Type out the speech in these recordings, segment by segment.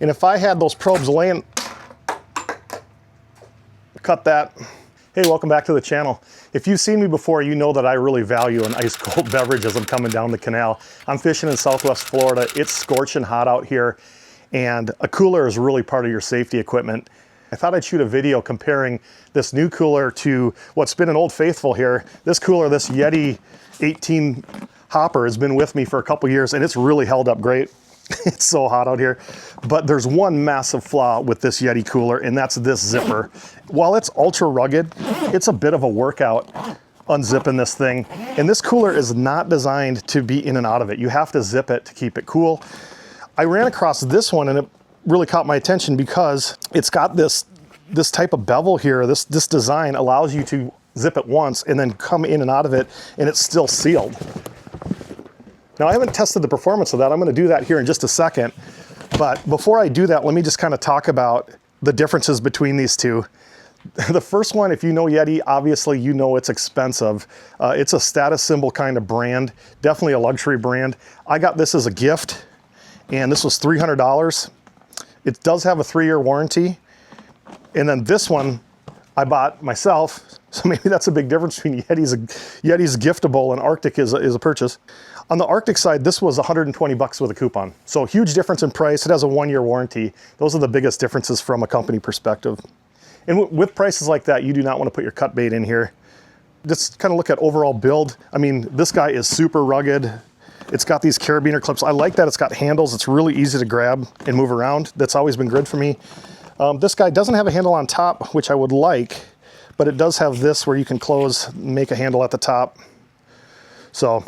And if I had those probes laying, cut that. Hey, welcome back to the channel. If you've seen me before, you know that I really value an ice cold beverage as I'm coming down the canal. I'm fishing in Southwest Florida. It's scorching hot out here, and a cooler is really part of your safety equipment. I thought I'd shoot a video comparing this new cooler to what's been an old faithful here. This cooler, this Yeti 18 Hopper, has been with me for a couple years, and it's really held up great. It's so hot out here. But there's one massive flaw with this Yeti cooler, and that's this zipper. While it's ultra rugged, it's a bit of a workout unzipping this thing. And this cooler is not designed to be in and out of it. You have to zip it to keep it cool. I ran across this one, and it really caught my attention because it's got this type of bevel here. This design allows you to zip it once and then come in and out of it, and it's still sealed. Now, I haven't tested the performance of that. I'm going to do that here in just a second. But before I do that, let me just kind of talk about the differences between these two. The first one, if you know Yeti, obviously you know it's expensive. It's a status symbol kind of brand, definitely a luxury brand. I got this as a gift, and this was $300. It does have a 3-year warranty. And then this one I bought myself, so maybe that's a big difference between Yeti's giftable and RTIC is a purchase. On the RTIC side, this was 120 bucks with a coupon. So huge difference in price. It has a 1-year warranty. Those are the biggest differences from a company perspective. And with prices like that, you do not want to put your cut bait in here. Just kind of look at overall build. I mean, this guy is super rugged. It's got these carabiner clips. I like that it's got handles. It's really easy to grab and move around. That's always been good for me. This guy doesn't have a handle on top, which I would like, but it does have this where you can close, make a handle at the top. So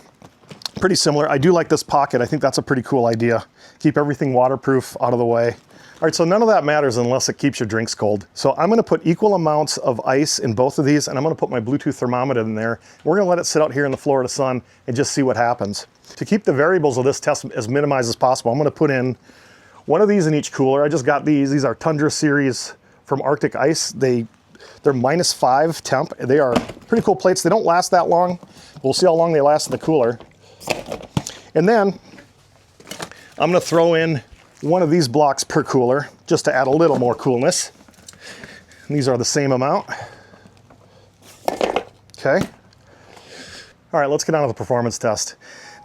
pretty similar. I do like this pocket. I think that's a pretty cool idea. Keep everything waterproof out of the way. All right, so none of that matters unless it keeps your drinks cold. So I'm gonna put equal amounts of ice in both of these, and I'm gonna put my Bluetooth thermometer in there. We're gonna let it sit out here in the Florida sun and just see what happens. To keep the variables of this test as minimized as possible, I'm gonna put in one of these in each cooler. I just got these. These are Tundra series from Arctic Ice. They're -5 temp. They are pretty cool plates. They don't last that long. We'll see how long they last in the cooler. And then I'm gonna throw in one of these blocks per cooler just to add a little more coolness. And these are the same amount. Okay. All right, let's get on to the performance test.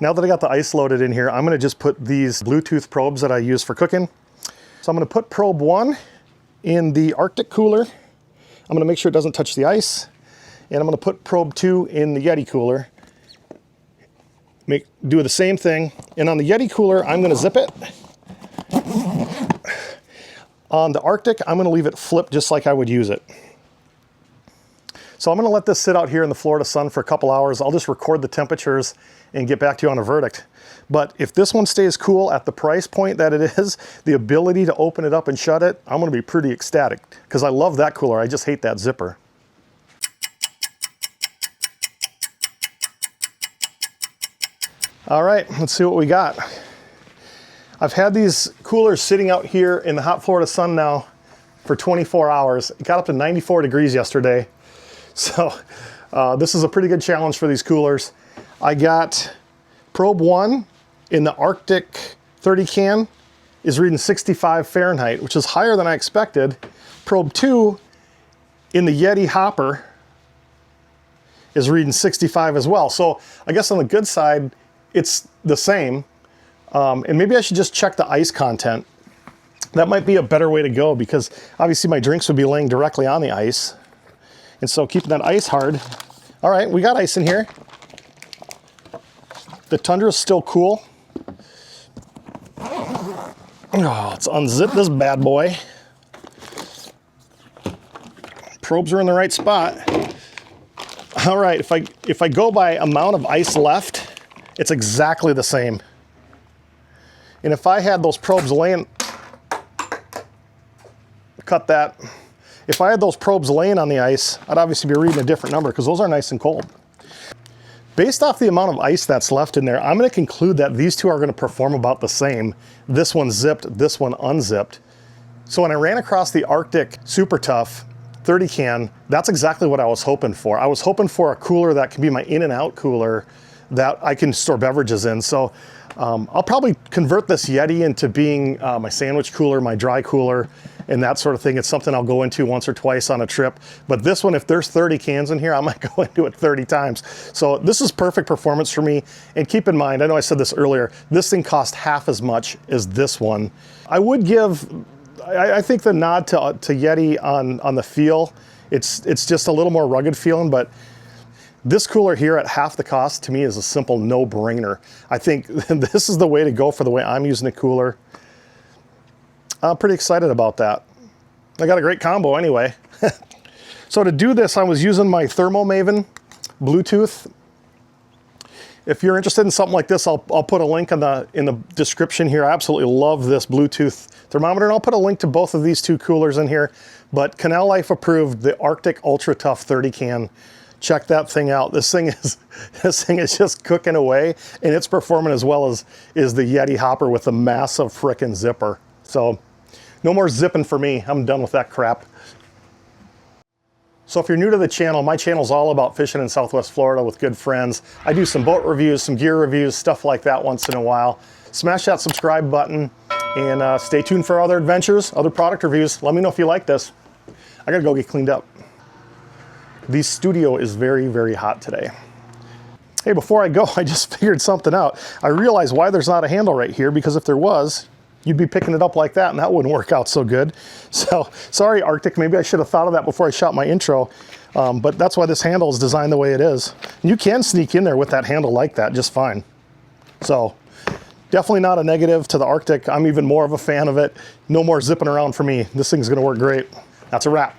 Now that I got the ice loaded in here, I'm gonna just put these Bluetooth probes that I use for cooking. So I'm gonna put probe 1 in the Arctic cooler. I'm gonna make sure it doesn't touch the ice. And I'm gonna put probe 2 in the Yeti cooler. Do the same thing. And on the Yeti cooler, I'm gonna zip it. On the Arctic, I'm gonna leave it flipped just like I would use it. So I'm gonna let this sit out here in the Florida sun for a couple hours. I'll just record the temperatures and get back to you on a verdict. But if this one stays cool at the price point that it is, the ability to open it up and shut it, I'm gonna be pretty ecstatic because I love that cooler. I just hate that zipper. All right, let's see what we got. I've had these coolers sitting out here in the hot Florida sun now for 24 hours. It got up to 94 degrees yesterday. So this is a pretty good challenge for these coolers. I got probe 1 in the Arctic 30 can is reading 65 Fahrenheit, which is higher than I expected. Probe 2 in the Yeti Hopper is reading 65 as well. So I guess on the good side, it's the same. And maybe I should just check the ice content. That might be a better way to go because obviously my drinks would be laying directly on the ice. And so keeping that ice hard. All right, we got ice in here. The Tundra is still cool. Oh, let's unzip this bad boy. Probes are in the right spot. All right, if I go by amount of ice left, it's exactly the same. And if I had those probes laying, cut that. If I had those probes laying on the ice, I'd obviously be reading a different number because those are nice and cold. Based off the amount of ice that's left in there, I'm gonna conclude that these two are gonna perform about the same. This one zipped, this one unzipped. So when I ran across the Arctic Super Tough 30 can, that's exactly what I was hoping for. I was hoping for a cooler that can be my in and out cooler that I can store beverages in. So I'll probably convert this Yeti into being my sandwich cooler, my dry cooler, and that sort of thing. It's something I'll go into once or twice on a trip. But this one, if there's 30 cans in here, I might go into it 30 times. So this is perfect performance for me. And keep in mind, I know I said this earlier, this thing cost half as much as this one. I would give, I think the nod to Yeti on the feel. It's just a little more rugged feeling, but this cooler here at half the cost to me is a simple no-brainer. I think this is the way to go for the way I'm using the cooler. I'm pretty excited about that. I got a great combo anyway. So to do this, I was using my Thermomaven Bluetooth. If you're interested in something like this, I'll put a link in the description here. I absolutely love this Bluetooth thermometer, and I'll put a link to both of these two coolers in here. But Canal Life approved the RTIC Ultra Tough 30 can. Check that thing out. This thing is just cooking away, and it's performing as well as is the Yeti Hopper with the massive frickin' zipper. So no more zipping for me. I'm done with that crap. So if you're new to the channel, my channel's all about fishing in Southwest Florida with good friends. I do some boat reviews, some gear reviews, stuff like that once in a while. Smash that subscribe button and stay tuned for other adventures, other product reviews. Let me know if you like this. I gotta go get cleaned up. The studio is very, very hot today. Hey, before I go, I just figured something out. I realized why there's not a handle right here, because if there was, you'd be picking it up like that, and that wouldn't work out so good. So, sorry, Arctic, maybe I should have thought of that before I shot my intro, but that's why this handle is designed the way it is. And you can sneak in there with that handle like that just fine. So, definitely not a negative to the Arctic. I'm even more of a fan of it. No more zipping around for me. This thing's gonna work great. That's a wrap.